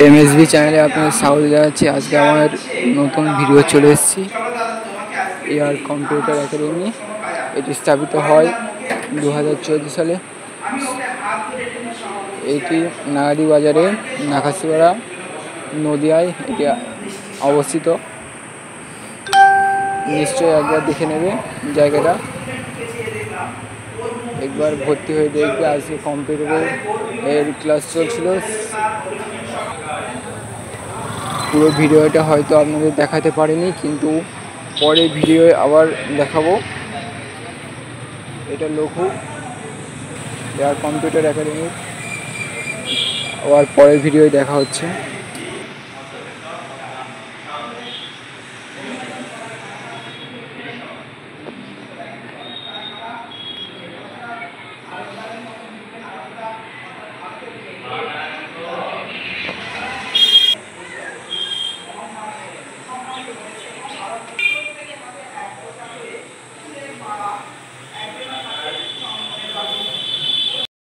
MSB চ্যানেলে আপনাদের স্বাগত জানাচ্ছি। আজকে আমার নতুন ভিডিও চলে এসেছি। এআর কম্পিউটার একাডেমি এটি স্থাপিত হয় 2014 সালে। এটি নাগারি বাজারে নাকাশিপাড়া নদিয়ায় এটি অবস্থিত। নিশ্চয়ই একবার দেখে নেবে জায়গাটা, একবার ভর্তি হয়ে দেখবে। আজকে কম্পিউটারের ক্লাস চলছিল। পুরো ভিডিওটা হয়তো আপনাদের দেখাতে পারিনি, কিন্তু পরে ভিডিও আবার দেখাবো। এটা লঘু এআর কম্পিউটার একাডেমি, আবার পরের ভিডিও দেখা হচ্ছে।